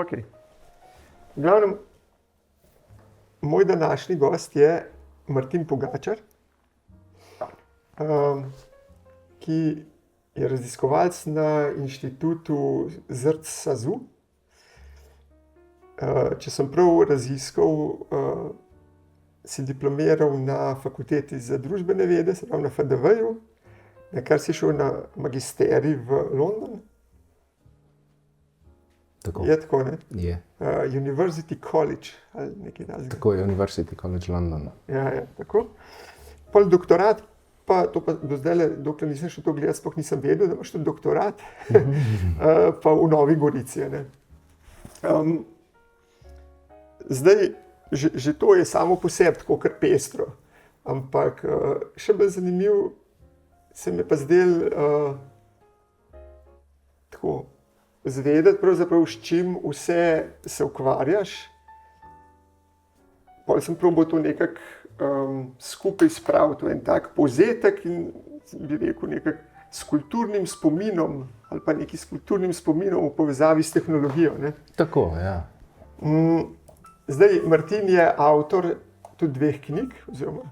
Ok. V glavnem, moj današnji gost je Martin Pogačar, ki je raziskovalec na inštitutu ZRC SAZU. Če sem prav raziskal, si diplomiral na fakulteti za družbene vede, se pravi na FDV-ju, kar si šel na magisterij v London. Tako. Je tako, ne? Je. University College ali nekaj takega. Tako je, University College London. Ja, tako. Pol doktorat, pa to pa do zdaj, dokler nisem šel to gledati, sploh nisem vedel, da imaš tudi doktorat, pa v Novi Gorici. Ne? Zdaj, že to je samo po sebi tako kar pestro, ampak še bolj zanimiv se mi pa zdel tako zvedeti pravzaprav, s čim vse se ukvarjaš. Pol sem probal to nekako skupaj spraviti v en tak povzetek in bi rekel nekako s kulturnim spominom ali pa neki s kulturnim spominom v povezavi s tehnologijo. Ne? Tako, ja. Zdaj, Martin je avtor tudi 2 knjig, oziroma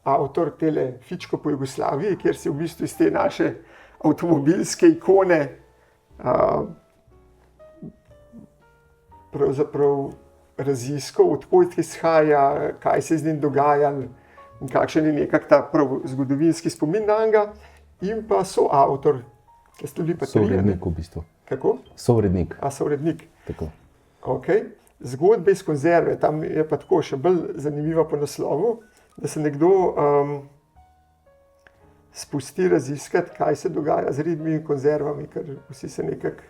avtor tele Fičko po Jugoslaviji, kjer si v bistvu iz te naše avtomobilske ikone pravzaprav raziskal, odkud izhaja, kaj se z njim dogaja in kakšen je nekak ta zgodovinski spomin nanj, in pa soavtor, ki ste bili pa trije. Sovrednik v bistvu. Kako? Sovrednik. Sovrednik. Tako. Okay. Zgodbe iz konzerve, tam je pa tako še bolj zanimiva po naslovu, da se nekdo spusti raziskati, kaj se dogaja z ribami in konzervami, ker vsi se nekako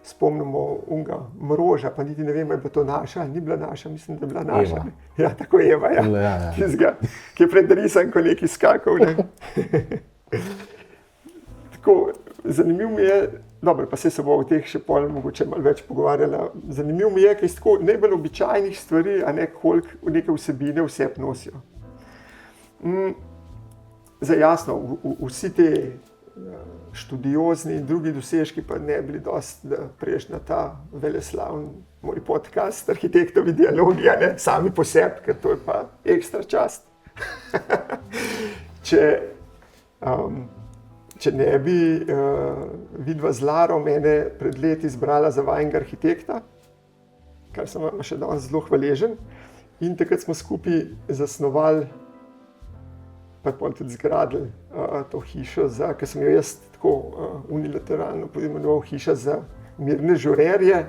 spomnimo unga mroža, pa niti ne vem, je bila to naša, ni bila naša, mislim, da je bila naša. Eva. Ja, tako Eva, ja. Tizga, ki je pred risanko nekaj skakal. Ne? Tako, zanimiv mi je, dobro, pa se bo o teh še pol mogoče malo več pogovarjala. Zanimiv mi je, ker iz tako najbolj običajnih stvari, a ne koliko neke vsebine vse nosijo. Zdaj jasno, vsi te študiozni in drugi dosežki pa ne bili dosti, da priješ na ta veleslavni moj podcast Arhitektovi dialogi, a ne sami po sebi, ker to je pa ekstra čast. Če ne bi vidva z Laro mene pred leti izbrala za vajnega arhitekta, kar sem vam še danes zelo hvaležen, in takrat smo skupaj zasnovali, pa tudi zgradili to hišo, ker sem jo jaz tako unilateralno poimenoval hiša za mirne žurerje,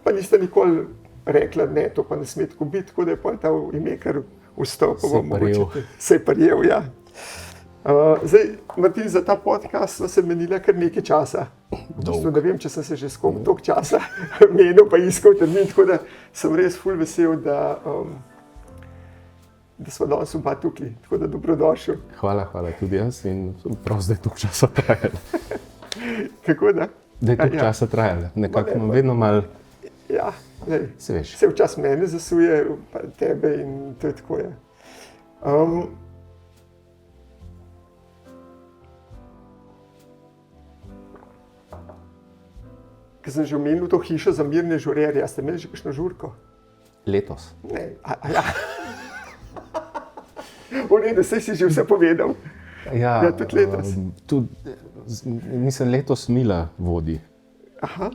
pa niste nikoli rekla, ne, to pa ne sme tako biti, tako da je pa ta ime kar vstopil. Se je prijel, ja. Zdaj, Martin, za ta podcast sva se menila kar nekaj časa. Ne vem, če sem se že skoliko toliko časa menil pa iskal termin, tako da sem res ful vesel, da smo danes oba tukaj, tako da dobrodošel. Hvala tudi jaz in prav zdaj toliko časa trajalo. Kako da? Da je toliko časa trajalo, nekako imam vedno malo, ja, se veš. Se včasih mene zasuje, pa tebe in to je tako, ja. Ker sem že omenil to hišo za mirne žurerje, ste imeli že kakšno žurko? Letos. Ne, ja. V redu, saj si že vse povedal. Ja, tudi letos. Mislim, letos Mila vodi. Aha.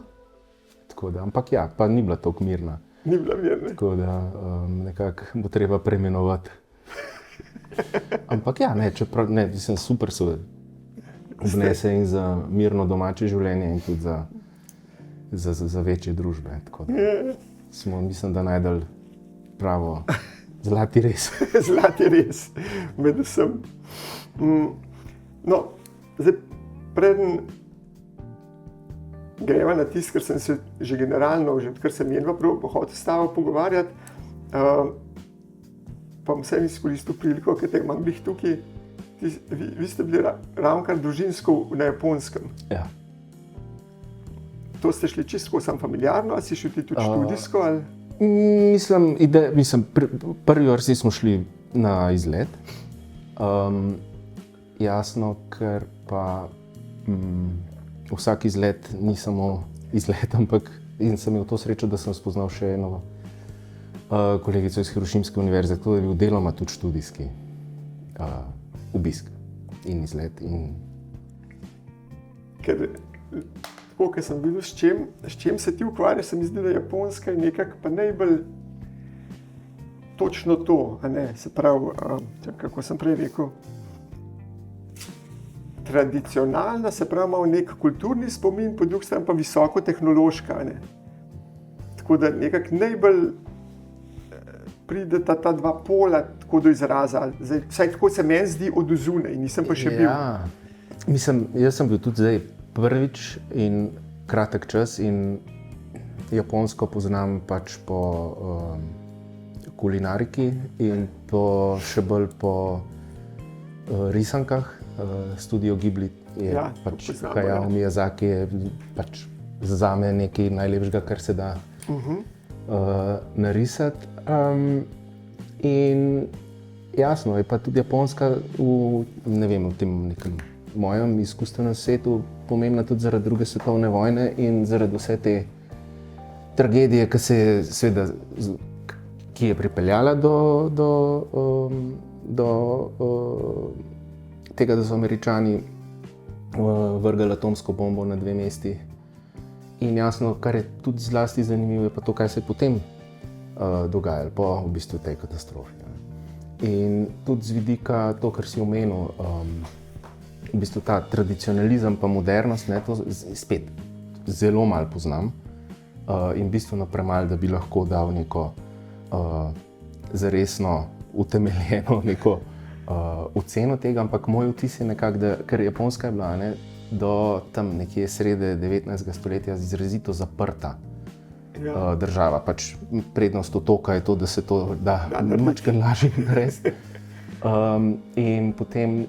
Tako da, ampak ja, pa ni bila toliko mirna. Ni bila mirna. Tako da nekako bo treba preimenovati. Ampak ja, čeprav mislim, super so obnese in za mirno domače življenje in tudi za večje družbe. Tako da smo, mislim, da najdel pravo zlati res. Zlati res, med vsem. No, zdaj, preden greva na tisto, ker sem se že generalno, že odkar sem jedva prav hotel s tabo pogovarjati, pa vsem izkoristil priliko, ker te imam glih tukaj. Vi ste bili ravnokar družinsko na Japonskem. Ja. To ste šli čisto sam familiarno, ali si šel ti tudi študijsko? Ali? Mislim, prvi vrsti smo šli na izlet. Jasno, ker pa vsak izlet ni samo izlet, ampak in sem imel to srečo, da sem spoznal še eno kolegico iz Hirošimske univerze, to je bil deloma tudi študijski obisk in izlet. Ker, tako, ker sem videl, s čem se ti ukvarjaš, se mi zdi, da Japonska je nekako pa najbolj točno to, a ne, se pravi, kako sem prej rekel, tradicionalna, se pravi, ima nek kulturni spomin, po drugi strani pa visoko tehnološka, ne. Tako da nekako najbolj prideta ta dva pola tako do izraza, zdaj, vsaj tako se meni zdi od zunaj, nisem pa še bil. Ja, mislim, jaz sem bil tudi zdaj prvič in kratek čas in Japonsko poznam pač po kulinariki in še bolj po risankah. Studio Ghibli je pač Hayao Miyazaki je pač zame nekaj najlepšega, kar se da narisati. In jasno je pa tudi Japonska v tem nekem mojem izkustvenem svetu pomembna tudi zaradi druge svetovne vojne in zaradi vse te tragedije, ki je pripeljala do tega, da so Američani vrgli atomsko bombo na 2 mesti. In jasno, kar je tudi zlasti zanimivo, je pa to, kaj se je potem dogajalo po v bistvu tej katastrofi. In tudi z vidika to, kar si omenil, v bistvu ta tradicionalizem pa modernost, ne, to spet zelo malo poznam in bistveno premalo, da bi lahko dal neko zaresno utemeljeno neko oceno tega, ampak moj vtis je nekako, da ker Japonska je bila do tam nekje srede 19. stoletja izrazito zaprta država. Pač prednost otoka je to, da se to da malo lažje narediti. In potem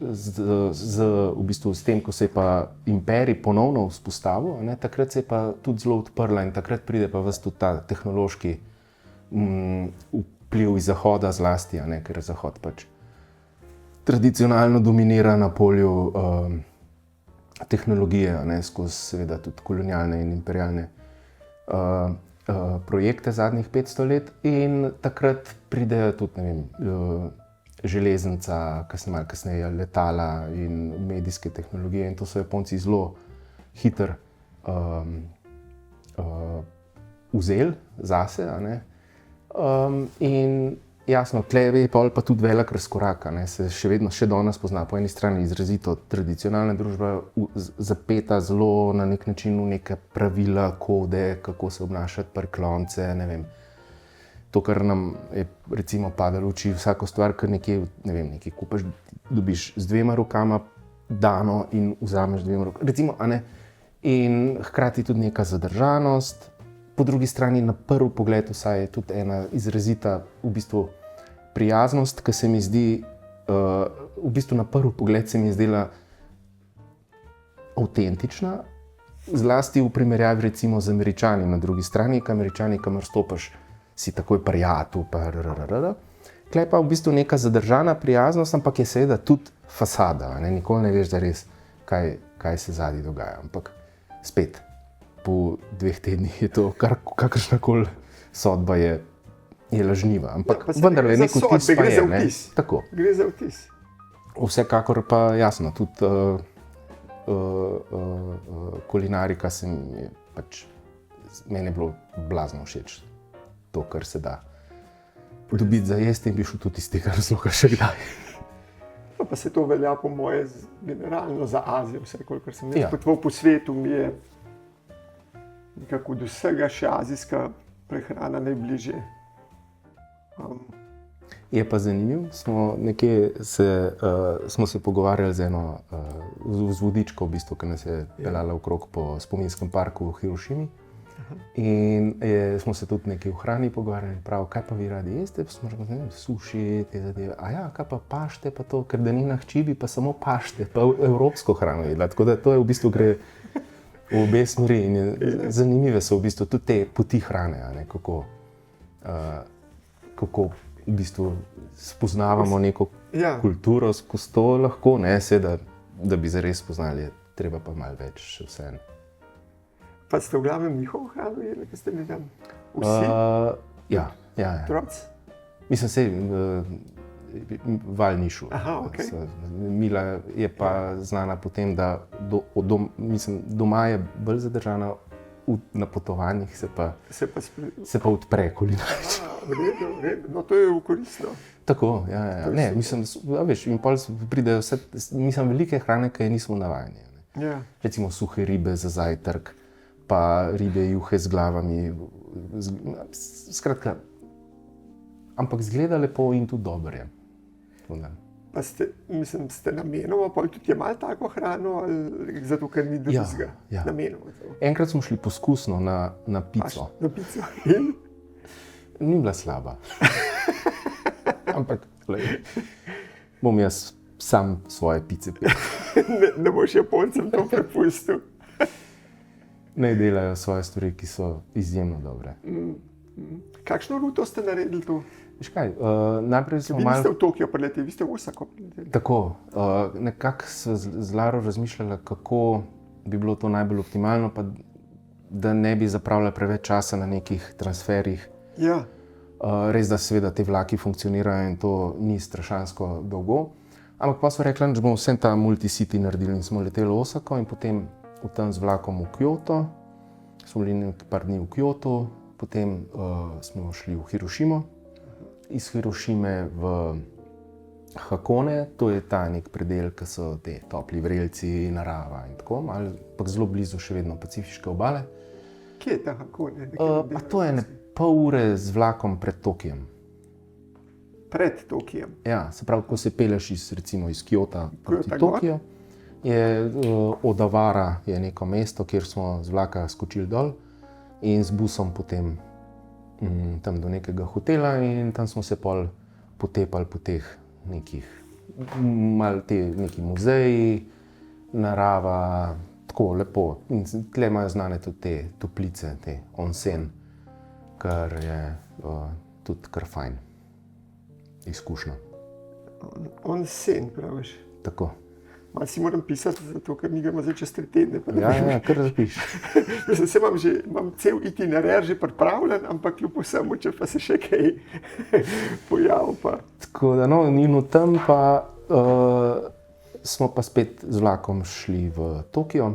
v bistvu s tem, ko se je pa imperij ponovno vzpostavil, takrat se je pa tudi zelo odprla in takrat pride pa ves tudi ta tehnološki vpliv iz Zahoda zlasti, ker Zahod pač tradicionalno dominira na polju tehnologije, skozi seveda tudi kolonialne in imperialne projekte zadnjih 500 let in takrat pridejo tudi, železnica, malo kasneje letala in medijske tehnologije in to so Japonci zelo hitro vzeli zase, in jasno, tle je pa tudi velik razkorak, se še danes pozna po eni strani izrazito tradicionalna družba zapeta zelo na nek način v neke pravila, kode, kako se obnašati priklonce, ne vem. To, kar nam je recimo padalo v oči, vsako stvar, kar nekaj kupiš, dobiš z 2 rokama dano in vzameš 2 rokama, recimo, in hkrati tudi neka zadržanost. Po drugi strani, na prvi pogled vsaj je tudi ena izrazita v bistvu prijaznost, ki se mi zdi, v bistvu na prvi pogled se mi je zdela avtentična, zlasti v primerjavi recimo z Američani na drugi strani, Američani, kamor stopiš, si takoj prijatelj, Tukaj pa v bistvu neka zadržana prijaznost, ampak je seveda tudi fasada, nikoli ne veš zares, kaj se zadaj dogaja, ampak spet. Po 2 tednih je to, kakršnakoli sodba je lažniva, ampak vendar je nek vtis pa je. Tako. Gre za vtis. Vsekakor pa jasno, tudi kulinarika meni je bilo blazno všeč. To, kar se da dobiti za jesti in bi šel tudi iz tega razloga še kdaj. Pa se to velja po moje generalno za Azijo, vse kolikor sem potoval po svetu, mi je nekako od vsega še azijska prehrana najbližje. Je pa zanimivo, smo se pogovarjali z eno vodičko, v bistvu, ki nas je peljala okrog po spominskem parku v Hirošimi. In smo se tudi nekaj o hrani pogovarjali, prav, kaj pa vi radi jeste, smo rekli, suši, te zadeve, kaj pa pašte, pa to, ker da ni na hči, bi pa samo pašte, pa evropsko hrano jedla, tako da to je v bistvu gre v obe smeri in zanimive so v bistvu tudi te poti hrane, kako v bistvu spoznavamo neko kulturo skozi to lahko, da bi zares spoznali, treba pa malo več še vseeno. Pa ste v glavnem njihovo hrano jedli, ki ste mi tam vsi Ja. otroci? Mislim, sej Val ni šel. Aha, okej. Mila je pa znana po tem, da doma je bolj zadržana, na potovanjih se pa odpre kulinarično. V redu. No, to je koristno. Tako, ja. Ne, mislim, veš, in pol pridejo vse, velike hrane, ki je nismo navajeni. Ja. Recimo suhe ribe za zajtrk, pa ribe juhe z glavami. Skratka, ampak zgleda lepo in tudi dobro je. Pa ste namenoma pol tudi jemali tako hrano, ali zato, ker ni drugega? Ja. Namenoma. Enkrat smo šli poskusno na pico. Na pico. In? Ni bila slaba. Ampak bom jaz sam svoje pice pel. Ne boš Japoncem to prepustil. Naj delajo svoje stvari, ki so izjemno dobre. Kakšno ruto ste naredili tu? Veš kaj, najprej smo Vi niste v Tokio prileteli, vi ste v Osako prileteli. Tako, nekako sva z Laro razmišljala, kako bi bilo to najbolj optimalno, pa da ne bi zapravljali preveč časa na nekih transferih. Ja. Res, da seveda te vlaki funkcionirajo in to ni strašansko dolgo. Ampak pa smo rekli, da bomo vsem ta multicity naredili in smo leteli v Osako in potem tam z vlakom v Kyoto. Smo bili nekaj par dni v Kyotu, potem smo šli v Hirošimo. Iz Hirošime v Hakone, to je ta nek predel, ki so te topli vrelci, narava in tako, ampak zelo blizu še vedno Pacifiške obale. Kje je ta Hakone? To je pol ure z vlakom pred Tokijem. Pred Tokijem? Ja, se pravi, ko se peleš iz Kyota proti Tokiju, je Odawara je neko mesto, kjer smo z vlaka skočili dol in z busom potem tam do nekega hotela in tam smo se pol potepali po teh nekih neki muzeji, narava, tako lepo. In tle imajo znane tudi te toplice, te onsen, kar je tudi kar fajn izkušnja. Onsen, praviš? Tako. Malo si moram pisati, zato ker mi gremo zdaj čez 3 tedne. Ja, kar zapiš. Imam cel itinerar že pripravljen, ampak kljub vsemu, če pa se še kaj pojavi. Tako da, no, in od tam pa smo pa spet z vlakom šli v Tokio,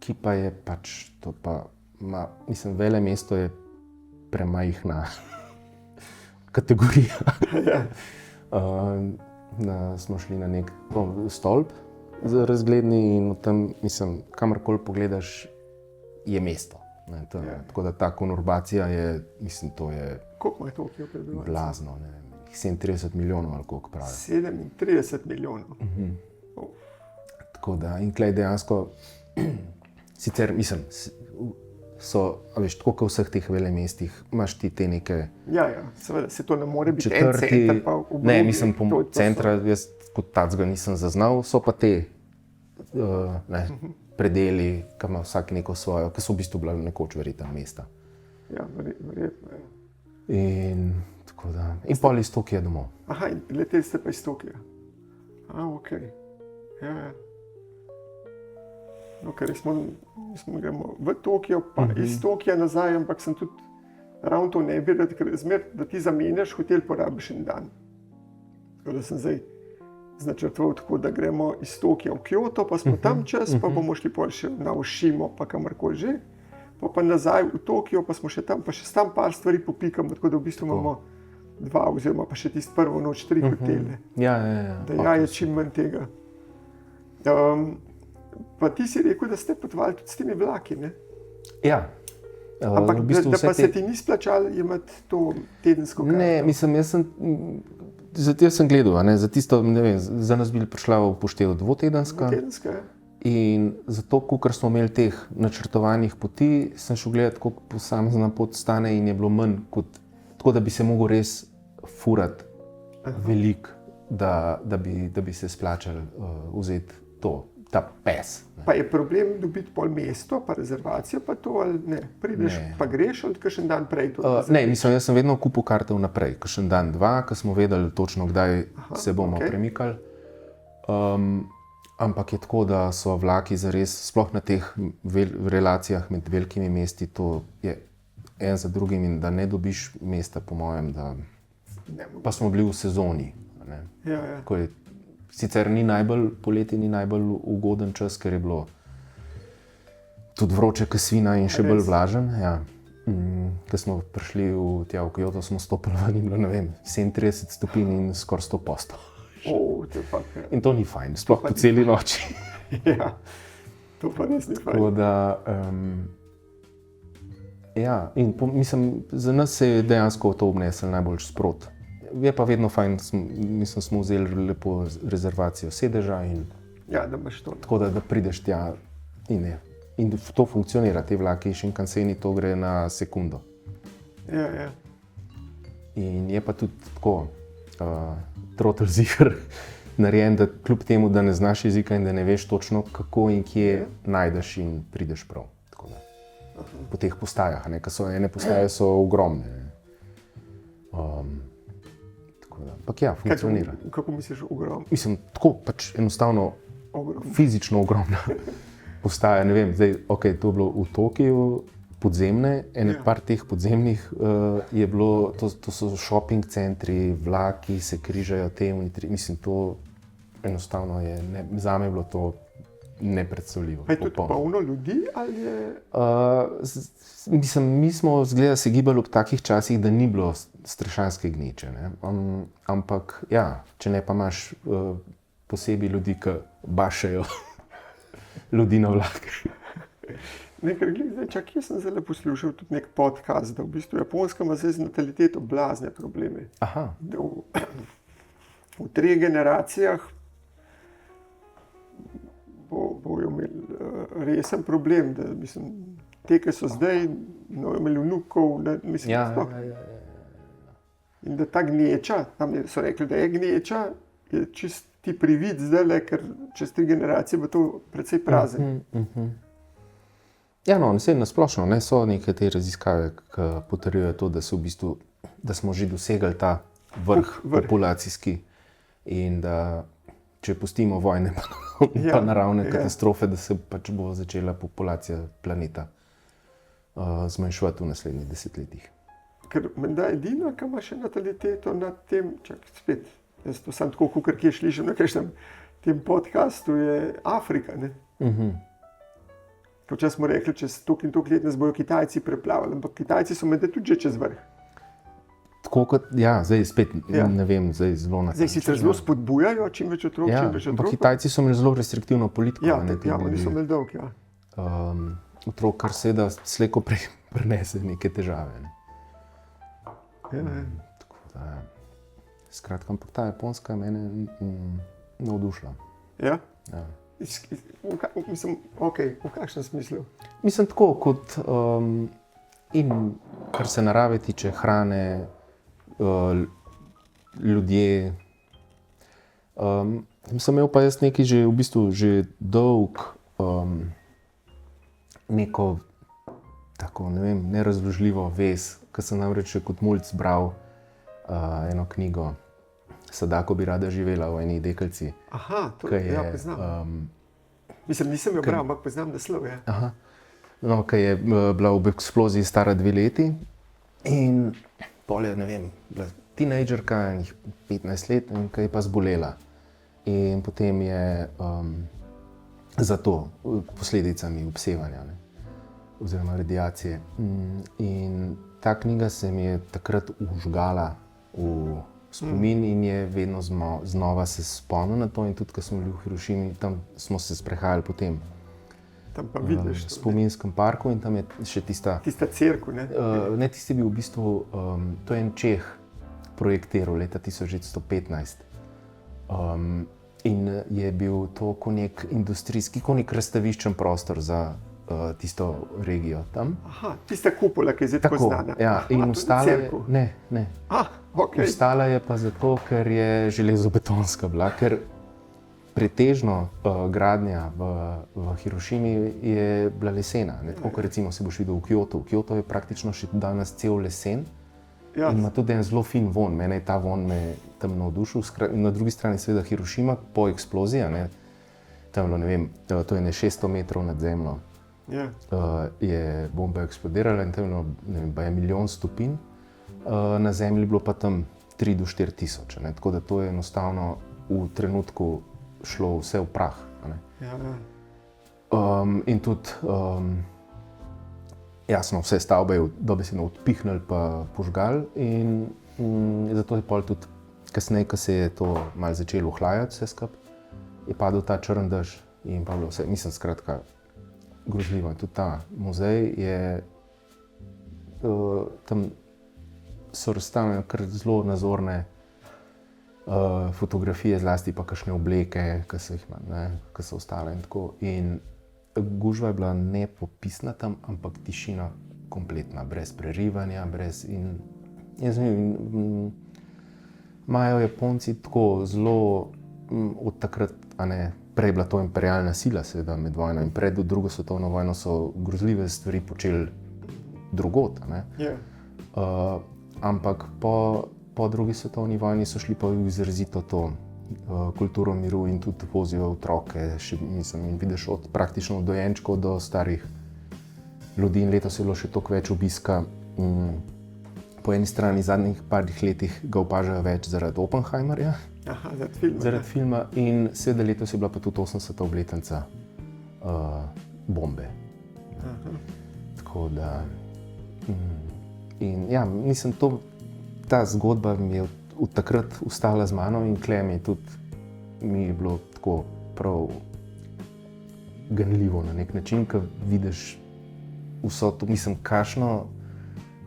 ki pa je pač, to pa, vele mesto je premajhna kategorija. Smo šli na nek stolp razgledni in tam, kamorkoli pogledaš, je mesto. Tako da ta konurbacija je, to je koliko je Tokio prebivalcev? Blazno, 37 milijonov ali koliko pravi. 37 milijonov? Tako da, in tlej dejansko, sicer tako kot v vseh teh velemestih, imaš ti te neke Ja, seveda, se to ne more biti en center pa v Brugi. Ne, po centra jaz kot tacga nisem zaznal, so pa te predeli, ki ima vsak neko svojo, ki so v bistvu bila nekoč verjetno mesta. Ja, verjetno, ja. In tako da, in pol iz Tokija domov. Aha, in leteli ste pa iz Tokija. Okej. Ja. No, ker smo gremo v Tokio, pa iz Tokija nazaj, ampak sem tudi ravno to ne bi rad, ker da ti zamenjaš hotel, porabiš en dan. Tako da sem zdaj načrtoval tako, da gremo iz Tokija v Kyoto, pa smo tam čas, pa bomo šli pol še na Oshimo, pa kamorkoli že. Pa nazaj v Tokio, pa smo še tam, pa še tam par stvari popikamo, tako da v bistvu imamo 2 oziroma pa še tisto prvo noč 3 hotele. Ja. Da je čim manj tega. Pa ti si rekel, da ste potovali tudi s temi vlaki, ne? Ja. Ampak da pa se ti ni splačalo imeti to tedensko karto? Ne, jaz sem gledal, za tisto, ne vem, za nas bi prišla v upoštev dvotedenska. Dvotedenska, ja. In zato, kolikor smo imeli teh načrtovanih poti, sem šel gledati, koliko posamezna pot stane in je bilo manj, tako da bi se mogel res furati veliko, da bi se splačalo vzeti ta pes. Pa je problem dobiti pol mesto, pa rezervacijo, pa to ali ne? Prideš, pa greš ali kakšen dan prej? Ne, jaz sem vedno kupil karte vnaprej, kakšen dan, 2, ko smo vedeli točno, kdaj se bomo premikali. Ampak je tako, da so vlaki zares, sploh na teh relacijah med velikimi mesti, to je en za drugim in da ne dobiš mesta, po mojem, da pa smo bili v sezoni. Ne. Ja. Ko je, sicer ni najbolj, poleti ni najbolj ugoden čas, ker je bilo tudi vroče kot svina in še bolj vlažen. Ja. Ko smo prišli v Kyoto, smo stopili ven in bilo, ne vem, 37 stopinj in skoraj 100 postov. In to ni fajn, sploh po celi noči. Ja, to pa res ni fajn. Tako da, ja, in mislim, za nas se je dejansko to obneslo najbolj sprot. Je pa vedno fajn, mislim, smo vzeli lepo rezervacijo sedeža in ja, da imaš to. Tako da prideš tja in to funkcionira, te vlaki Shinkanseni, to gre na sekundo. Ja. In je pa tudi tako, trotel ziher narejen, da kljub temu, da ne znaš jezika in da ne veš točno, kako in kje najdeš in prideš prav. Tako da, po teh postajah, ene postaje so ogromne. Ampak ja, funkcionira. Kako misliš ogromno? Mislim, tako pač enostavno, fizično ogromna postaja. Ne vem, zdaj, okay, to je bilo v Tokiu, podzemne, par teh podzemnih je bilo, to so shopping centri, vlaki se križajo temu, mislim, to enostavno je, zame je bilo to nepredstavljivo. Pa je tudi polno ljudi ali je? Mislim, mi smo zgleda se gibali ob takih časih, da ni bilo strašanske gneče, ne? Ampak ja, če ne pa imaš posebej ljudi, ki bašajo ljudi na vlak. Nekaj, zdaj, kje sem zdaj poslušal tudi nek podcast, da v bistvu Japonska ima zdaj z nataliteto blazne probleme. Aha. V 3 generacijah bojo imeli resen problem, da mislim, te, ki so zdaj, no, imeli vnukov, da mislim, in da ta gneča, tam so rekli, da je gneča, je čist ti privid zdaj, ker čez 3 generacije bo to precej prazen. Ja, no, na splošno, so neke te raziskave, ki potrjujejo to, da, v bistvu, da smo že dosegli ta vrh populacijski in da če pustimo vojne pa naravne katastrofe, da se pač bo začela populacija planeta zmanjševati v naslednjih desetletjih. Ker menda edina, ki ima še nataliteto nad tem, spet, jaz to sam tako, kukor kje slišim na kakšnem tem podcastu, je Afrika, ne? Včasih smo rekli, čez toliko in toliko let nas bojo Kitajci preplavili, ampak Kitajci so menda tudi že čez vrh. Tako kot, ja, zdaj spet, ne vem, zdaj zelo natančno. Zdaj sicer zelo spodbujajo, čim več otrok, ampak Kitajci so imeli zelo restriktivno politiko. Ja, oni so imeli dolg, ja. Otrok, kar seveda slej ko prej prinese neke težave. Ne. Tako da, skratka, ampak ta Japonska je mene navdušila. Ja? Ja. Mislim, v kakšnem smislu? Mislim tako, kot in kar se narave tiče, hrane, ljudje. Sem imel pa jaz nekaj že v bistvu že dolg neko tako, ne vem, nerazložljivo vez, ker sem namreč kot mulc bral eno knjigo Sadako bi rada živela v eni deklici. Aha, to je, ja, poznam. Mislim, nisem jo bral, ampak poznam naslov, ja. Aha. No, ki je bila v eksploziji stara 2 leti in pol je, ne vem, bila tinejdžerka, 15 let, in ki je pa zbolela. In potem je za to posledicami obsevanja, ne, oziroma radiacije. In ta knjiga se mi je takrat užgala v spomin in je vedno znova se spomnil na to. In tudi, ko smo bili v Hirošimi, tam smo se sprehajali po tem spominskem parku in tam je še tista cerkev, ne? Ne, tisti je bil v bistvu, to je en Čeh projektiral leta 1915. In je bil to kot nek industrijski, kot nek razstaviščen prostor za tisto regijo tam. Aha, tista kupola, ki je zdaj tako znana. Ja, in ostala je, ne. Okay. Ostala je pa zato, ker je železobetonska bila, ker pretežno gradnja v Hirošimi je bila lesena. Tako kot recimo se boš videl v Kyotu. Kyoto je praktično še danes cel lesen in ima tudi en zelo fin vonj. Mene je ta vonj tam navdušil. Na drugi strani seveda Hirošima po eksploziji, tamle, ne vem, to je 600 metrov nad zemljo, Ja. je bomba eksplodirala in tamle, ne vem, pa je milijon stopinj, na zemlji bilo pa tam 3 do 4 tisoč, ne, tako da to je enostavno v trenutku šlo vse v prah, a ne. Ja, ja. In tudi, jasno, vse stavbe je dobesedno odpihnili pa požgali in zato je pol tudi kasneje, ko se je to malo začelo ohlajati vse skupaj, je padel ta črn dež in pa bilo vse, mislim, skratka, grozljivo. Tudi ta muzej je, tam so razstavljene kar zelo nazorne fotografije, zlasti pa kakšne obleke, ki so jih, ne, ki so ostale in tako. In gužva je bila nepopisna tam, ampak tišina kompletna, brez prerivanja, brez in jaz ne vem, imajo Japonci tako zelo od takrat, a ne, prej je bila to imperialna sila, seveda med vojno in pred drugo svetovno vojno so grozljive stvari počeli drugod, a ne. Ja. Ampak po drugi svetovni vojni so šli pa v izrazito to kulturo miru in tudi vozijo otroke, še, mislim, in vidiš od praktično od dojenčkov do starih ljudi in letos je bilo še toliko več obiska. Po eni strani zadnjih parih letih ga opažajo več zaradi Oppenheimerja, Aha, zaradi filma. In seveda letos je bila pa tudi 80. obletnica bombe. Aha. Tako da, in ja, mislim, ta zgodba mi je od takrat ostala z mano in tle mi je bilo tako prav ganljivo na nek način, ko vidiš vso to, mislim,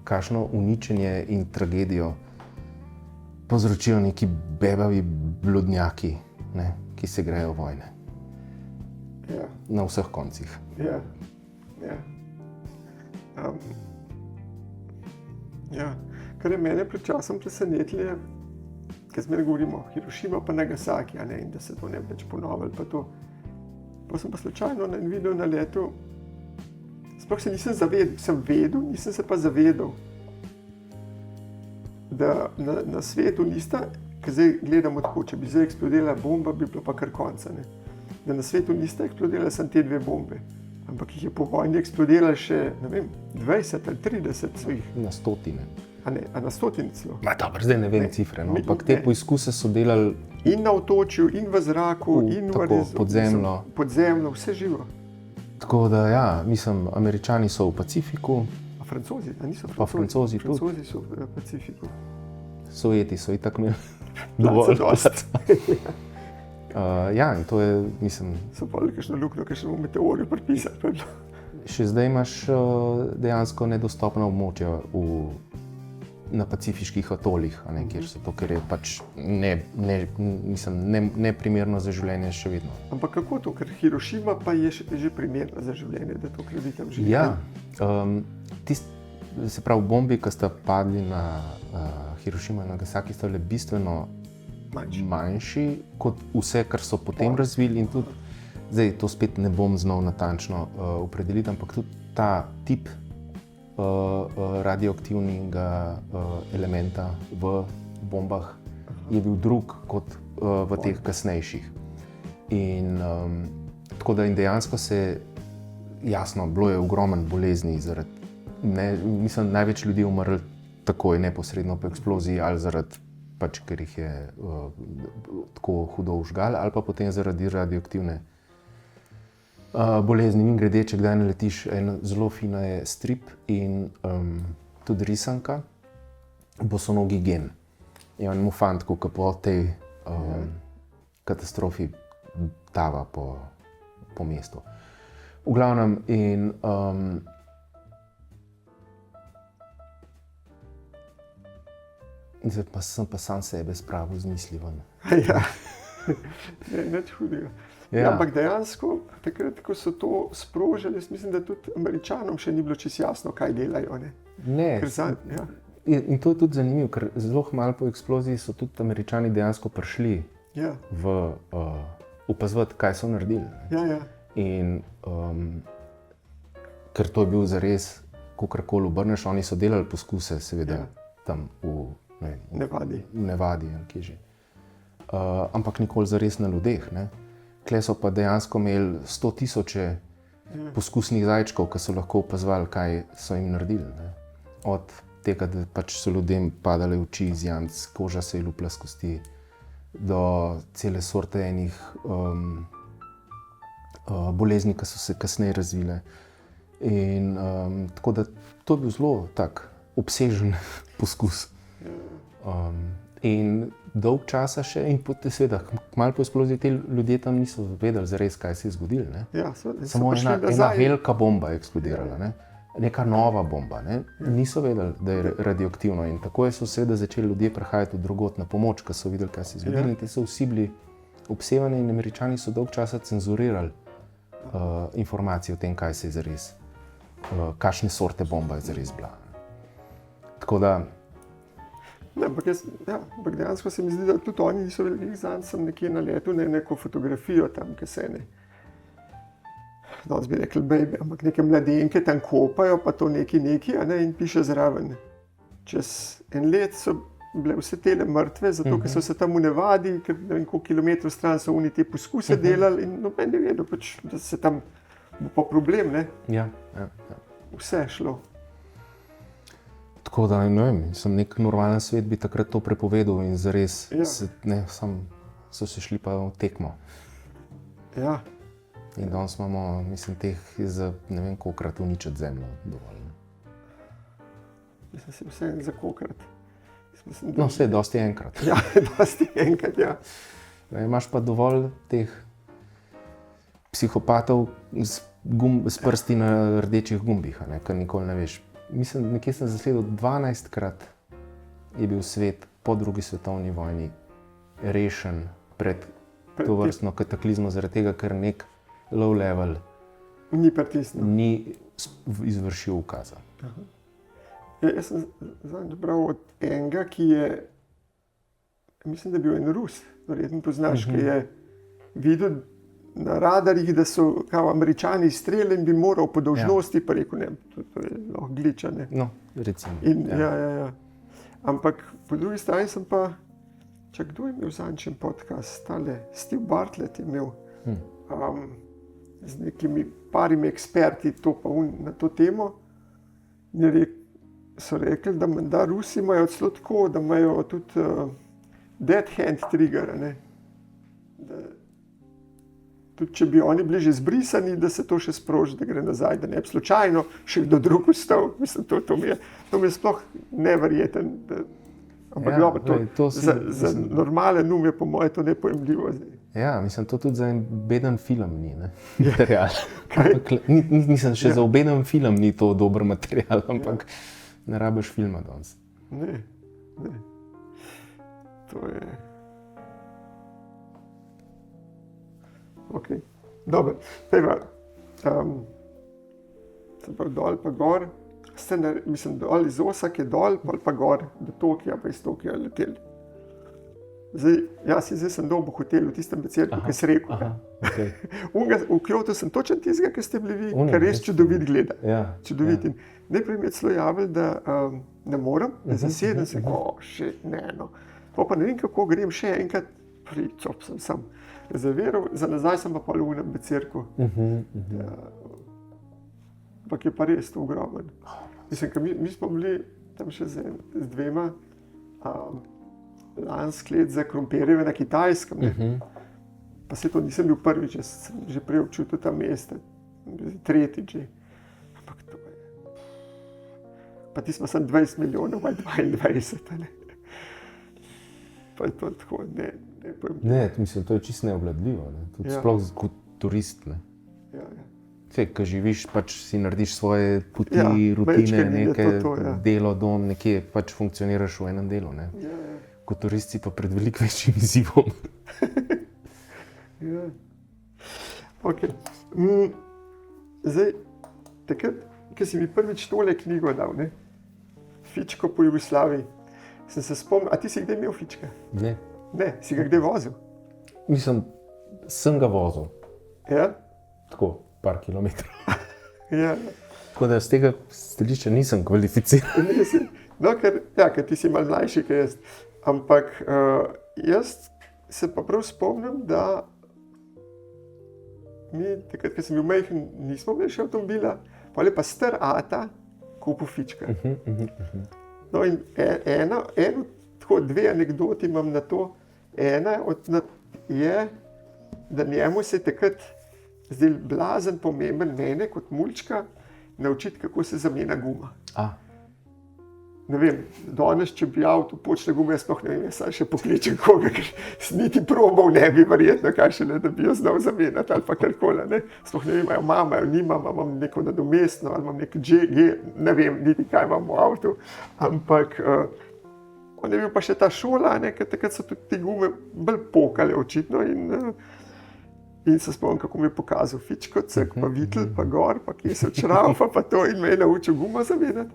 kakšno uničenje in tragedijo povzročijo neki bebavi blodnjaki, ne, ki se grejo vojne. Ja. Na vseh koncih. Ja. Ja. Ja. Kar je mene pred časom presenetilo, ker zmeraj govorimo o Hirošima pa Nagasaki, a ne, in da se to ne bi več ponovilo. Pa sem pa slučajno na en video naletel, sploh se nisem zavedel, sem vedel, nisem se pa zavedel, da na svetu nista, ker zdaj gledamo tako, če bi zdaj eksplodirala bomba, bi bilo pa kar konca, ne. Da na svetu nista eksplodirala samo te 2 bombe, ampak jih je po vojni eksplodirala še, ne vem, 20 ali 30 svojih. Na stotine. A na stotine celo. Dobro, zdaj ne vem cifre, no, ampak te ne. poizkuse so delali In na otočju, in v zraku, in v tako, pod zemljo. Pod zemljo, vse živo. Tako da ja, mislim, Američani so v Pacifiku, A Francozi, a niso Francozi? Pa Francozi tudi. Francozi so v Pacifiku. Sovjeti so itak imeli Dovolj. ja, in to je, mislim, So pa kakšno luknjo, kakšnemu meteorju pripisali. še zdaj imaš dejansko nedostopna območja na pacifiških atolih, a ne, kjer so to, ker je pač neprimerno za življenje še vedno. Ampak kako to, ker Hirošima pa je že primerna za življenje, da to ljudi tam živi? Ja, se pravi, bombi, ki sta padli na Hirošima in Nagasaki, sta bile bistveno manjši kot vse, kar so potem razvili in tudi, zdaj to spet ne bom znal natančno opredeliti, ampak tudi ta tip radioaktivnega elementa v bombah je bil drug kot v teh kasnejših. In tako da in dejansko se, jasno, bilo je ogromno bolezni zaradi, mislim, največ ljudi je umrlo takoj, neposredno po eksploziji ali zaradi, pač ker jih je tako hudo užgal, ali pa potem zaradi radioaktivne bolezni. In grede, če kdaj naletiš, ena zelo fina je strip in tudi risanka, Bosonogi gen. Je enemu fantku, ki po tej katastrofi tava po mestu. V glavnem, in zdaj pa sem pa sam sebe spravil z misli ven. Ja, nič hudega. Ja, ampak dejansko, takrat, ko so to sprožili, jaz mislim, da tudi Američanom še ni bilo čisto jasno, kaj delajo. Ne. Ja. In to je tudi zanimivo, ker zelo malo po eksploziji so tudi Američani dejansko prišli opazovati, kaj so naredili. Ja. In ker to je bil zares, kakorkoli obrneš, oni so delali poskuse, seveda, tam v Nevadi ali kje že. Ampak nikoli zares na ljudeh, ne. Kle so pa dejansko imeli 100.000 poskusnih zajčkov, ki so lahko opazovali, kaj so jim naredili. Ne. Od tega, da pač so ljudem padale oči iz jamc, koža se je lupla s kosti, do cele sorte enih bolezni, ki so se kasneje razvile. In tako da to je bil zelo tak obsežen poskus. In dolg časa še, in seveda, kmalu po eksploziji ti ljudje tam niso vedeli zares, kaj se je zgodilo. Ne? Ja, Samo ena velika bomba je eksplodirala, ne? Neka nova bomba. Ne? Niso vedeli, da je radioaktivno, in tako so seveda začeli ljudje prihajati drugod na pomoč, ko so videli, kaj se je zgodilo. In ti so vsi bili obsevani, in Američani so dolg časa cenzurirali informacije o tem, kaj se je zares, kakšne sorte bomba je zares bila. Tako da ne, ampak dejansko se mi zdi, da tudi oni niso velikih zanj, sem nekje na letu neko fotografijo tam, ki se ne, danes bi rekli baby, ampak neke mladenke tam kopajo, pa to neki, in piše zraven. Čez en let so bile vse tele mrtve, zato ker so se tam v nevadi, ker ne vem koliko kilometrov stran so oni te poskuse delali in noben ne vedel, pač, da se tam bo pa problem, ne? Ja. Vse je šlo. Tako da, ne vem, nek normalen svet bi takrat to prepovedal in zares so se šli pa v tekmo. Ja. In danes imamo, mislim, teh za ne vem kolikrat uničiti zemljo dovolj. Mislim si vse za kolikrat. No, vse, dosti enkrat. Ja, dosti enkrat, ja. Imaš pa dovolj teh psihopatov s prsti na rdečih gumbih, kar nikoli ne veš. Mislim, nekje sem zasledil 12-krat je bil svet po drugi svetovni vojni rešen pred to vrstno kataklizmo, zaradi tega, ker nek low level ni izvršil ukaza. Ja, jaz sem zadnjič bral od enega, ki je, mislim, da je bil en Rus, verjetno poznaš, ki je videl na radarjih, da so kao Američani izstrelili in bi moral po dolžnosti, pa rekel, ne, to je lahko gliča, ne. No, recimo. Ja. Ampak po drugi strani sem pa, kdo je imel zadnjič podcast, tale Steve Bartlett je imel z nekimi parimi eksperti na to temo, in so rekli, da menda Rusi imajo celo tako, da imajo tudi dead hand trigger, ne. Tudi če bi oni bili že zbrisani, da se to še sproži, da gre nazaj, da ne bi slučajno še kdo drug ustal. Mislim, to mi je sploh neverjeten. Ampak dobro, za normalen um je po moje to nepojemljivo. Ja, mislim, to tudi za en beden film ni, ne? Material. Mislim, še za obeden film ni to dober material, ampak ne rabiš filma danes. Ne. To je... Ok, dobro. Pejva, sem pa dol pa gor, mislim, dol iz Osake dol, pa gor do Tokija, pa iz Tokija leteli. Zdaj sem dol v hotelu, v tistem becerku, ki si rekel. Okay. V Kyoto sem točen tistega, ki ste bili vi, kar res čudovit gleda. Ja, čudovit. Ja. Najprej mi je celo javil, da ne morem, da zasedem se, Pa ne vem, kako grem še enkrat, pricop sem sam rezerviral, za nazaj sem pa v enem becerku. Ampak je pa res to ogromen. Mislim, mi smo bili tam še z dvema lansko let za krompirjeve na Kitajskem. Pa se to nisem bil prvič, sem že prej občutil ta mesta, tretjič. Ampak to je... Pa ti smo sem 20 milijonov, ali 22, ne. Pa je to tako, ne, mislim, to je čisto neobvladljivo, ne. Tudi sploh kot turist, ne. Ja. Vse, ko živiš, pač si narediš svoje poti, rutine, neke delo, dom, nekje pač funkcioniraš v enem delu, ne. Ja. Kot turist si pa pred veliko večjim izzivom. Ja. Ok. Zdaj, takrat, ko si mi prvič tole knjigo dal, ne, Fičko po Jugoslaviji, sem se spomnil, a ti si kdaj imel fička? Ne. Ne, si ga kdaj vozil? Mislim, sem ga vozil. Ja? Tako, par kilometrov. Ja. Tako da z tega stališča nisem kvalificiran. No, ker ti si malo mlajši, kot jaz. Ampak jaz se pa prav spomnim, da mi, takrat, ko sem bil majhen, nismo imeli še avtomobila, pol je pa star ata kupil fička. No in dve anekdoti imam na to. Ena je, da njemu se je takrat zdel blazen pomemben mene kot mulčka naučiti, kako se zamenja guma. Ne vem, danes, če bi avto počne gume, sploh ne vem, jaz še pokličem koga, ker niti probal ne bi verjetno, kaj šele, da bi jo znal zamenjati ali pa karkoli, ne. Sploh ne vem, jo imam, jo nimam, imam neko nadomestno ali imam nek GG, ne vem niti kaj imam v avtu, ampak on je bil pa še ta šola, ne, ker takrat so tudi te gume bolj pokale očitno in se spomnim, kako mi je pokazal fičko, cek, pa vitl, pa gor, pa kje se odšraufa, pa to in me je naučil gumo zamenjati.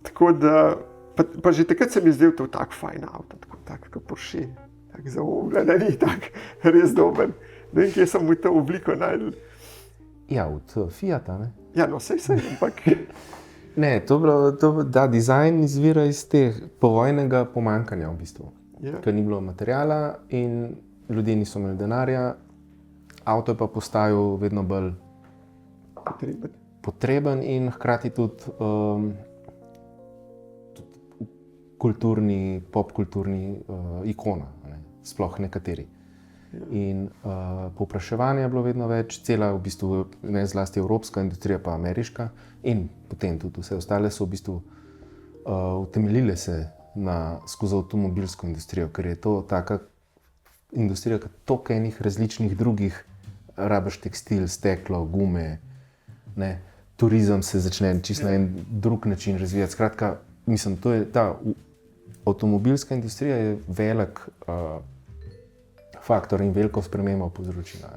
Tako da, pa že takrat se mi je zdel to tak fajn avto, tak kot Porsche, tak zaobljen, ni tak res dober. Ne vem, kje sem mu to obliko najdel. Ja, od Fiata, ne? Ja, no, sej, ampak... Ne, ta dizajn izvira iz teh povojnega pomanjkanja v bistvu. Ker ni bilo materijala in ljudje niso imeli denarja, avto je pa postajal vedno bolj potreben in hkrati tudi kulturni, popkulturni ikona, ne? Sploh nekateri. In povpraševanje je bilo vedno več, cela v bistvu, ne zlasti evropska industrija, pa ameriška in potem tudi vse ostale so v bistvu utemeljile se skozi avtomobilsko industrijo, ker je to taka industrija, kot toliko enih različnih drugih, rabiš tekstil, steklo, gume, ne? Turizem se začne čisto na en drug način razvijati. Skratka, mislim, ta avtomobilska industrija je velik faktor in veliko spremembo povzročila.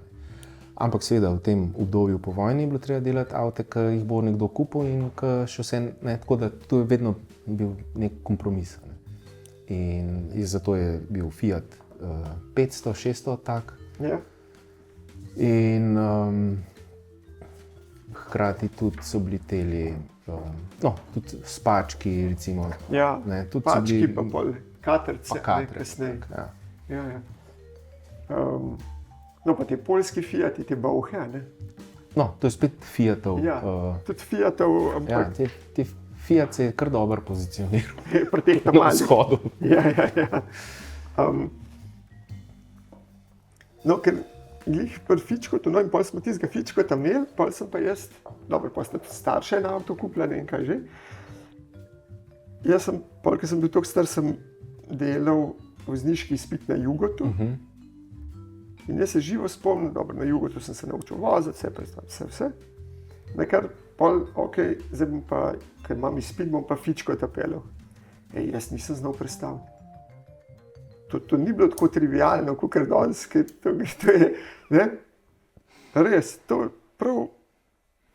Ampak seveda v tem obdobju po vojni je bilo treba delati avte, ki jih bo nekdo kupil in ki še vse, ne, tako da to je vedno bil nek kompromis. Ne. In zato je bil Fiat 500, 600 tak. Ja. In hkrati tudi so bili teli, tudi spački, recimo. Ja, ne, tudi pački bili, pa pol katrce, kasneje. Ja. Ja. No pa te poljski Fiati, te bauhe, ne? No, to je spet Fiatov. Ja, tudi Fiatov, ampak... Ja, te Fiat se je kar dobro pozicioniral. Pri teh tam malih. Na vzhodu. Ja. No, ker glih pri Fičkotu, no in pol smo tistega Fičkota imeli, pol sem pa jaz, dobro, pol sem starše na avto kupila, ne vem kaj že. Jaz sem, pol, ker sem bil toliko star, sem delal vozniški izpit na Jugotu. In jaz se živo spomnim, dobro, na Jugotu sem se naučil voziti, vse. Nekar pol, zdaj bom pa, ker imam izpit, bom pa Fičkota peljal. Jaz nisem znal predstaviti. To ni bilo tako trivialno, kakor danes, to je, ne? Res, to prav,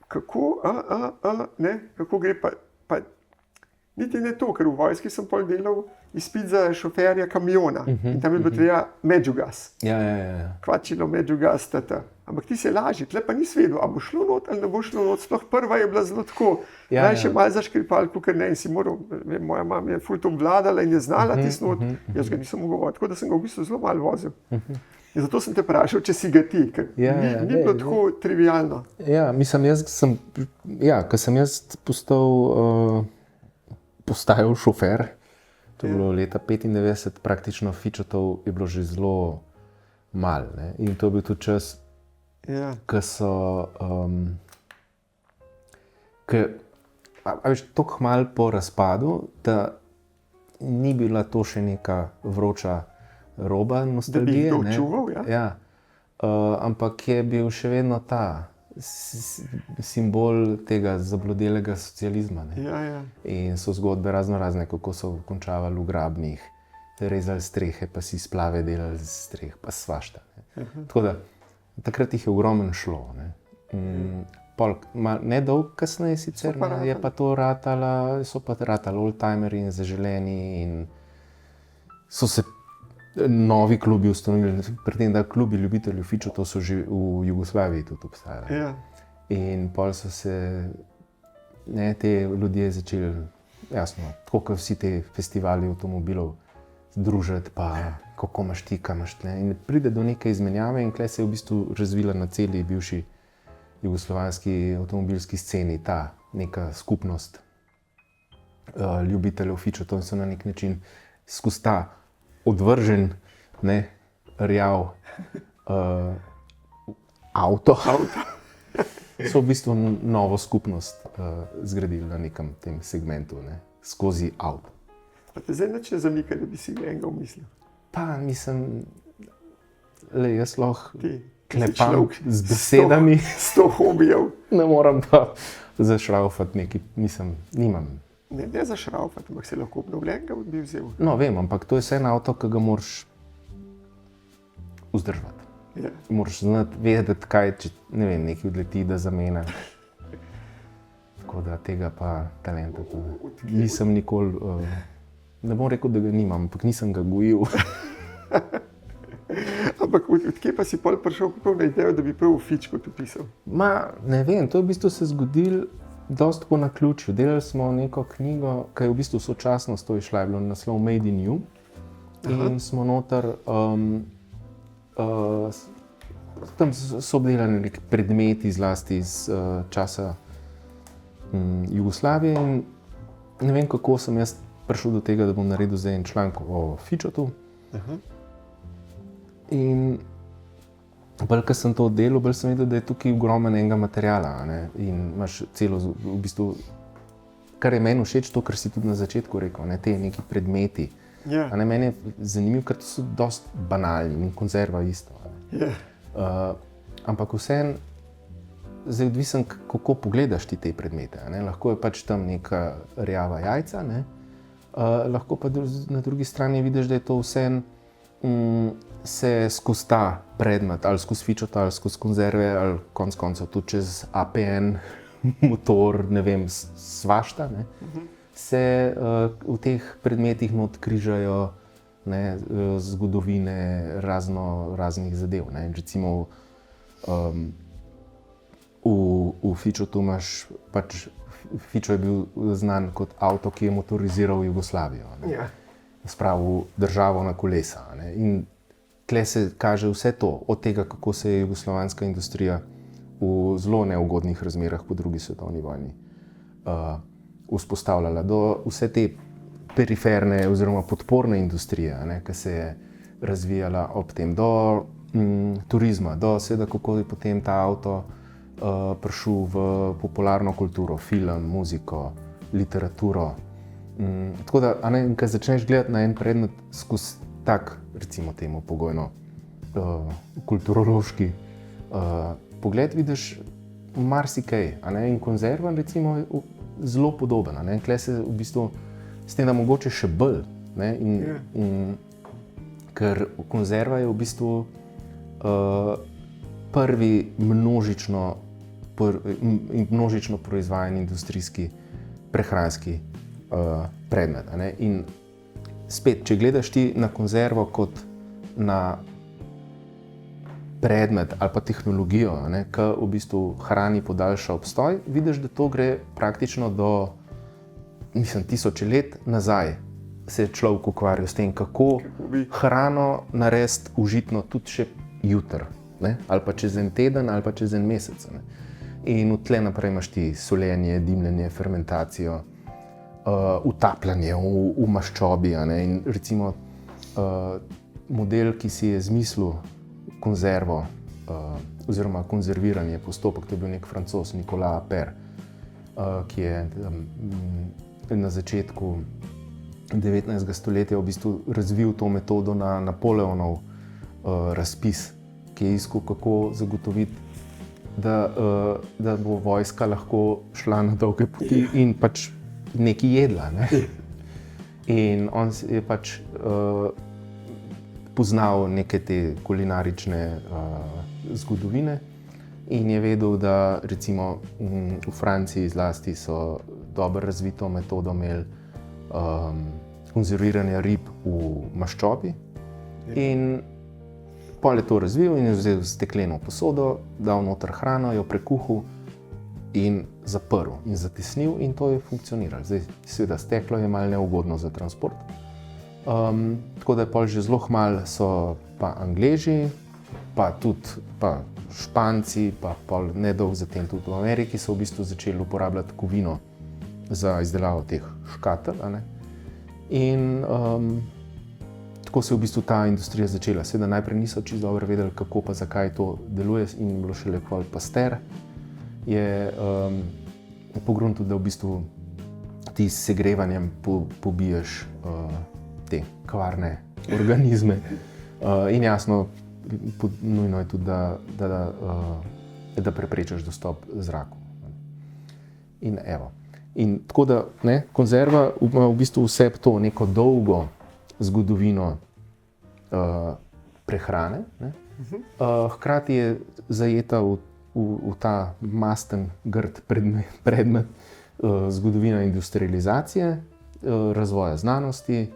kako, kako gre pa, niti ne to, ker v vojski sem pol delal izpit za šoferja kamiona in tam je bilo treba medžugas. Ja. Kvačilo medžugas, ampak ti se laži, tle pa nisi vedel, a bo šlo not ali ne bo šlo not, sploh prva je bila zelo tako, še malo zaškripal, kakor ne, in si moral, vem, moja mama je ful to obvladala in je znala tisnot, jaz ga nisem mogel voditi, tako da sem ga v bistvu zelo malo vozil. In zato sem te vprašal, če si ga ti, ker ni bilo tako trivialno. Ja, mislim, ko sem jaz postajal šofer, to je bilo leta 1995, praktično Fičotov je bilo že zelo malo, ne? In to je bil tudi čas, ko so, toliko malo po razpadu, da ni bila to še neka vroča roba nostalgije. Da bi jih dočuval, ja. Ampak je bil še vedno ta simbol tega zablodelega socializma. Ne? Ja. In so zgodbe razne, kako so končavali v grabnih, rezali strehe, pa si splave delali z streh, pa svašta. Tako da takrat jih je ogromno šlo. Nedolgo kasneje sicer je pa to so pa ratali oldtimerji in zaželeni in so se novi klubi ustanovili, pri tem, da klubi ljubiteljev Fičotov so že v Jugoslaviji tudi obstajali. Ja. In pol so se te ljudje začeli, jasno, tako kot vsi te festivali avtomobilov, združiti, pa kako imaš ti, kaj imaš tle. In pride do neke izmenjave in tukaj se je v bistvu razvila na celi bivši jugoslovanski avtomobilski sceni ta neka skupnost ljubiteljev fičotov in so na nek način skozi ta odvržen, ne, rjav avto. So v bistvu novo skupnost zgradili na nekem tem segmentu, ne, skozi avto. Pa te zdaj nič ne zamika, da bi si enega umislil. Pa mislim, le jaz lahko Ti klepam človek z besedami, 100 hobijev. ne moram pa zašraufati nekaj, mislim, nimam. Ne zašraufati, ampak se lahko obnovljenega bi vzel. No, vem, ampak to je vse en avto, ki ga moraš vzdrževati. Ja. Moraš znati vedeti, kaj, če ne vem, nekaj odleti, da zamena. Tako da tega pa talenta pa nisem nikoli, ne bom rekel, da ga nimam, ampak nisem ga gojil. Ampak odkje pa si pol prišel na idejo, da bi prav v fičku to pisal? Ma, ne vem, to je v bistvu se zgodilo dosti po naključju. Delali smo neko knjigo, ki je v bistvu sočasno s to išla, je bilo naslov Made in You. In smo noter, tam so obdelani neki predmeti, zlasti iz časa Jugoslavije. In ne vem, kako sem jaz prišel do tega, da bom naredil zdaj en članek o fičotu. In bolj, ko sem to delal, bolj sem videl, da je tukaj ogromno enega materiala, ne? In imaš celo, v bistvu, kar je meni všeč, to, kar si tudi na začetku rekel, ne? Te neki predmeti. Ja. Meni je zanimivo, ker so dosti banalni in konzerva isto. Ja. Ampak vseeno, zdaj odvisen, kako pogledaš ti te predmete. Ne? Lahko je pač tam neka rjava jajca, ne? Lahko pa na drugi strani vidiš, da je to vseeno se skozi ta predmet, ali skozi fičota, ali skozi konzerve, ali konec koncev tudi čez APN, motor, ne vem, svašta, ne, se v teh predmetih odkrižajo zgodovine raznih zadev. Ne. Recimo v fičotu imaš pač, fičo je bil znan kot avto, ki je motoriziral Jugoslavijo. Ne. Ja. Spravil državo na kolesa. Ne. In tukaj se kaže vse to, od tega, kako se je jugoslovanska industrija v zelo neugodnih razmerah po drugi svetovni vojni vzpostavljala, do vse te periferne oziroma podporne industrije, ne, ki se je razvijala ob tem, do turizma, do seveda, kako je potem ta avto prišel v popularno kulturo, film, muziko, literaturo. Tako da, ko začneš gledati na en predmet skozi tak, recimo temu pogojno, kulturološki pogled, vidiš marsikaj. In konzerva recimo je zelo podoben. Tukaj se v bistvu s tem, da mogoče še bolj. Ker konzerva je v bistvu prvi množično proizvajan industrijski prehranski predmet. In spet, če gledaš ti na konzervo kot na predmet ali pa tehnologijo, ki v bistvu hrani podaljša obstoj, vidiš, da to gre praktično do, tisoče let nazaj. Se je človek ukvarjal s tem, kako hrano narediti užitno tudi še jutri, ali pa čez en teden, ali pa čez en mesec. In od tle naprej imaš ti soljenje, dimljenje, fermentacijo, utapljanje v maščobi. In recimo model, ki si je izmislil konzervo oziroma konzerviranje postopek, to je bil nek Francoz, Nicolas Appert, ki je na začetku 19. stoletja v bistvu razvil to metodo na Napoleonov razpis, ki je iskal, kako zagotoviti, da bo vojska lahko šla na dolge poti in pač nekaj jedla. In on je pač poznal neke te kulinarične zgodovine in je vedel, da recimo v Franciji zlasti so dobro razvito metodo imeli konzerviranja rib v maščobi. In pol je to razvil in je vzel stekleno posodo, dal noter hrano, jo prekuhal in zaprl in zatisnil in to je funkcioniralo. Zdaj, seveda, steklo je malo neugodno za transport, Tako da je pol že zelo malo so pa Angleži, pa tudi pa Španci, pa pol nedolgo zatem tudi v Ameriki so v bistvu začeli uporabljati kovino za izdelavo teh škatel. A ne? In tako se je v bistvu ta industrija začela. Seveda najprej niso čisto dobro vedeli, kako pa zakaj to deluje in je bilo šele pol Pasteur je pogruntil, da v bistvu ti s segrevanjem pobiješ te kvarne organizme. In jasno, nujno je tudi, da preprečiš dostop zraku. In evo. In tako da ne, konzerva ima v bistvu vse to neko dolgo zgodovino prehrane. Ne. Hkrati je zajeta v ta masten, grd predmet zgodovina industrializacije, razvoja znanosti,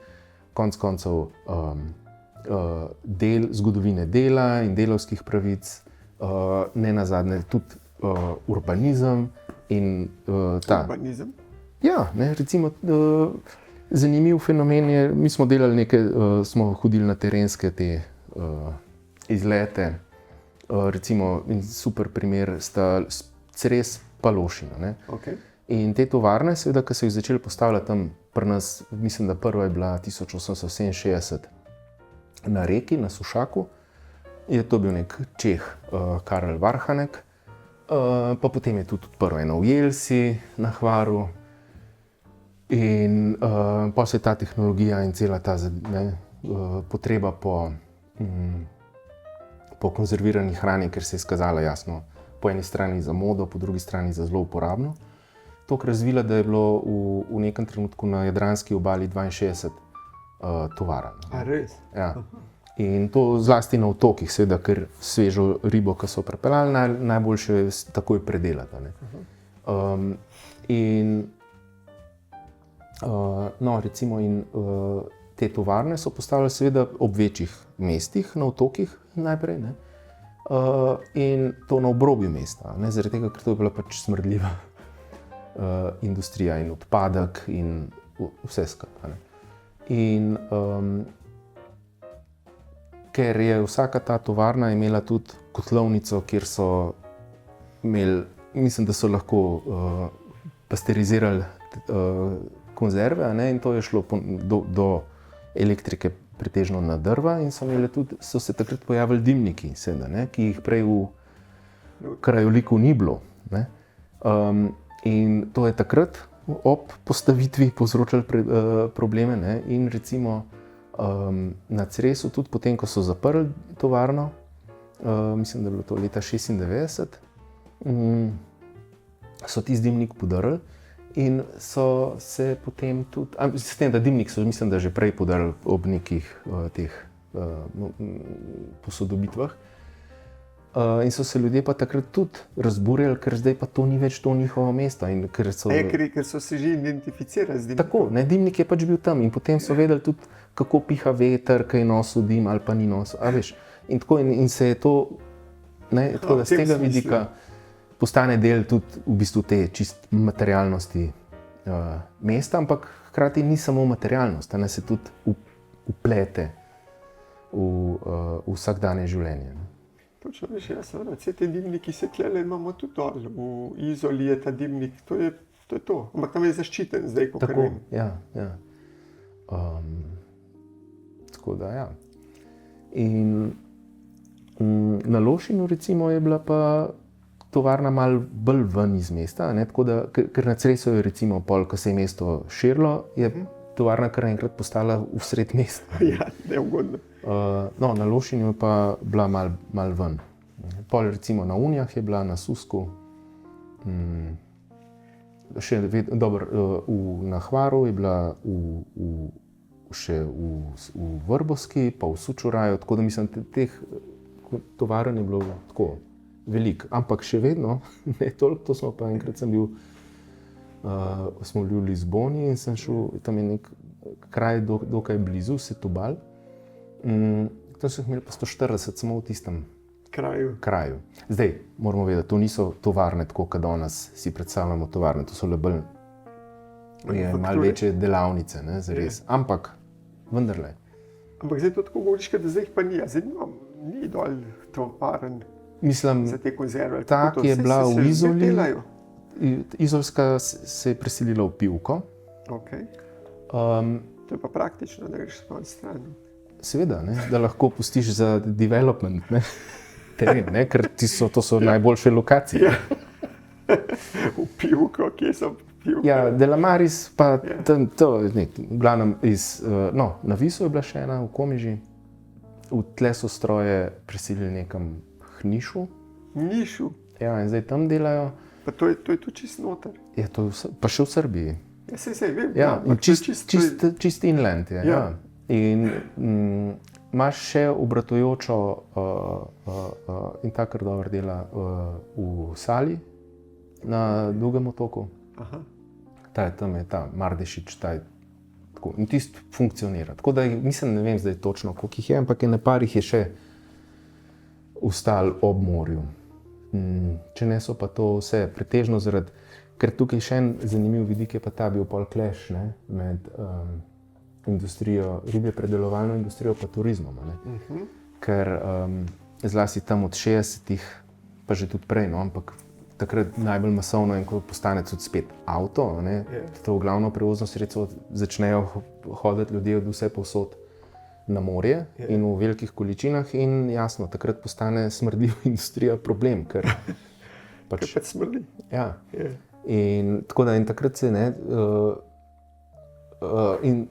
konec koncev zgodovine dela in delavskih pravic, ne nazadnje tudi urbanizem in ta. Urbanizem? Ja, ne, recimo zanimiv fenomen je, mi smo delali nekaj, smo hodili na terenske te izlete, recimo super primer sta Cres pa Lošina. Ne. Okay. In te tovarne, seveda, ki so jih začeli postavljati tam pri nas, mislim, da prva je bila 1867 na Reki, na Sušaku, je to bil nek Čeh, Karel Varhanek, pa potem je tudi odprl eno v Jelsi na Hvaru. In pa se je ta tehnologija in cela ta potreba po konzervirani hrani, ker se je izkazala jasno po eni strani za modo, po drugi strani za zelo uporabno, toliko razvila, da je bilo v nekem trenutku na jadranski obali 62 tovarn. A res? Ja. In to zlasti na otokih, seveda, ker svežo ribo, ki so prepeljali, najboljše je takoj predelati. No, recimo, te tovarne so postavljali seveda ob večjih mestih, na otokih najprej, ne? In to na obrobju mesta, ne? Zaradi tega, ker to je bila pač smrdljiva industrija in odpadek in vse skupaj. In ker je vsaka ta tovarna imela tudi kotlovnico, kjer so imeli, mislim, da so lahko pasterizirali konzerve, ne? In to je šlo do elektrike pretežno na drva in so se takrat pojavili dimniki, seveda, ne? Ki jih prej v krajoliku ni bilo. Ne? In to je takrat ob postavitvi povzročalo probleme, ne? In recimo na Cresu tudi potem, ko so zaprli tovarno, mislim, da je bilo to leta 1996, so tisti dimnik podrli in so se potem tudi, s tem, da dimnik so, mislim, da že prej podrli ob nekih teh posodobitvah. In so se ljudje pa takrat tudi razburjali, ker zdaj pa to ni več to njihovo mesto. Ker so se že identificirali z dimnikom. Tako, ne, dimnik je pač bil tam in potem so vedeli tudi, kako piha veter, kaj je nosil dim ali pa ni nosil. In tako in se je to, ne, tako da z tega vidika postane del tudi v bistvu te čist materialnosti mesta, ampak hkrati ni samo materialnost, ne, se tudi uplete v vsakdanje življenje. Ne. Točno, veš, ja, seveda, vse te dimniki se tlele imamo tudi dol, v Izoli je ta dimnik, to je to, ampak tam je zaščiten zdaj, kot tako, vem. Ja. Tako da, ja. In na Lošinu recimo je bila pa tovarna malo bolj ven iz mesta, ne, tako da, ker na Cresu je recimo pol, ko se je mesto širilo, je tovarna kar enkrat postala v sred mesta. Ja, neugodno. No, na Lošinju je pa bila malo ven. Pol recimo na Unijah je bila, na Susku, na Hvaru je bila še v Vrbovski, pa v Sučuraju, tako da mislim, teh tovarn je bilo tako veliko, ampak še vedno ne toliko, to smo pa enkrat smo bili v Lizboni in sem šel, tam je nek kraj dokaj blizu, Setúbal. Tam so imeli pa 140 samo v tistem kraju. Zdaj, moramo vedeti, to niso tovarne tako, kot danes si predstavljamo tovarne, to so le bolj malo večje delavnice, ne, zares. Ampak vendarle. Ampak zdaj to tako govoriš, da zdaj jih pa ni. Zdaj ni dol tovaren Mislim, za te konzerve. ali tak kako to? je Saj bila se v že Izoli. delajo. Izolska se je preselila v Pivko. Okay. Um, To je pa praktično, da greš spon stran. seveda, ne, da lahko pustiš za development, ne, teren, ne, ker to so najboljše lokacije. V Pivko, kje so Pivko? Ja, Delamaris pa tam, v glavnem na Visu je bila še ena v Komiži, v tle so stroje preselili nekam Hnišu. Nišu. Ja, in zdaj tam delajo. Pa to je tu čist noter. Je to pa še v Srbiji. Ja, sej, vem. Ja, ampak to je čist inland je. Ja. Ja. In imaš še obratujočo in ta kar dobro dela v Sali na Dugem otoku. Aha. Tam je ta Mardešič, tako, in tisto funkcionira. Tako da mislim, ne vem zdaj točno, koliko jih je, ampak ene par jih je še ostalo ob morju. Če ne so pa to vse pretežno zaradi, ker tukaj še en zanimiv vidik je pa ta bil pol clash, ne, med industrijo, ribje predelovalno industrijo pa turizmom. Ne. Ker zlasti tam od 60-ih, pa že tudi prej, no, ampak takrat najbolj masovno in ko postane tudi spet avto, ne, to glavno prevozno sredstvo, začnejo hoditi ljudje od vse povsod na morje in v velikih količinah in jasno, takrat postane smrdljiva industrija problem, ker Ker pač smrdi. ja. Je. In tako da in takrat se ne, in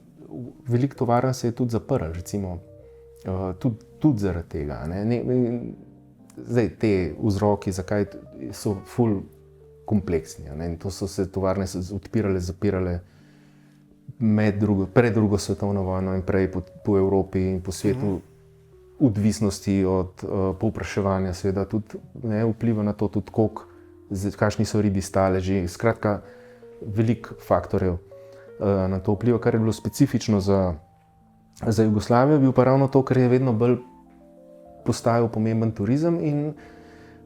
veliko tovarn se je tudi zaprl, recimo, tudi zaradi tega. Zdaj te vzroki, zakaj so ful kompleksni. In to so se tovarne odpirale, zapirale pred drugo svetovno vojno in prej po Evropi in po svetu, odvisnosti od povpraševanja, seveda tudi vpliva na to, tudi kakšni so ribji staleži. Skratka, veliko faktorjev na to vpliva, kar je bilo specifično za Jugoslavijo, bil pa ravno to, ker je vedno bolj postajal pomemben turizem in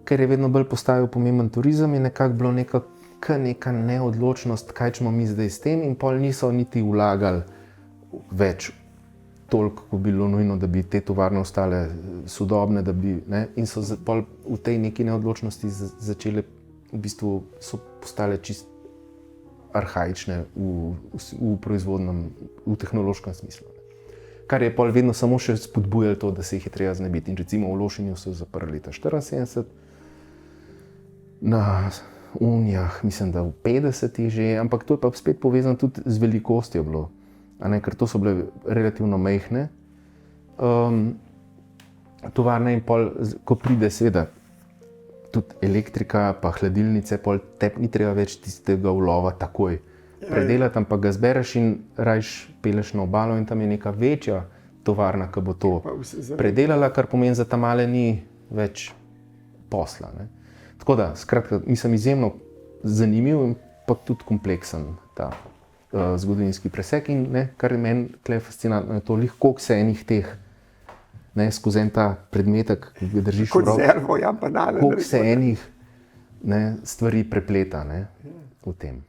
ker je vedno bolj postajal pomemben turizem, je nekako bilo neka neodločnost, kaj ćemo mi zdaj s tem, in pol niso niti vlagali več toliko, kot bi bilo nujno, da bi te tovarne ostale sodobne, in so pol v tej neki neodločnosti začele, v bistvu so postale čist arhaične v proizvodnem, v tehnološkem smislu. Kar je pol vedno samo še spodbujalo to, da se jih je treba znebiti. In recimo v Lošinju so zaprli leta 1974, na Unijah, mislim, da v 50-ih že, ampak to je pa spet povezano tudi z velikostjo bilo, ker to so bile relativno majhne tovarne in pol, ko pride seveda tudi elektrika pa hladilnice, pol tebi ni treba več tistega ulova takoj predelati, ampak ga zbereš in rajš peleš na obalo in tam je neka večja tovarna, ki bo to predelala, kar pomeni, za ta male ni več posla. Ne. Tako da, skratka, mislim, izjemno zanimiv in pa tudi kompleksen ta zgodovinski presek in kar je meni tukaj fascinantno, je to koliko se enih teh, skozi en ta predmetek, ki ga držiš v roki, Konzervo, ja, banane. koliko se enih stvari prepleta v tem.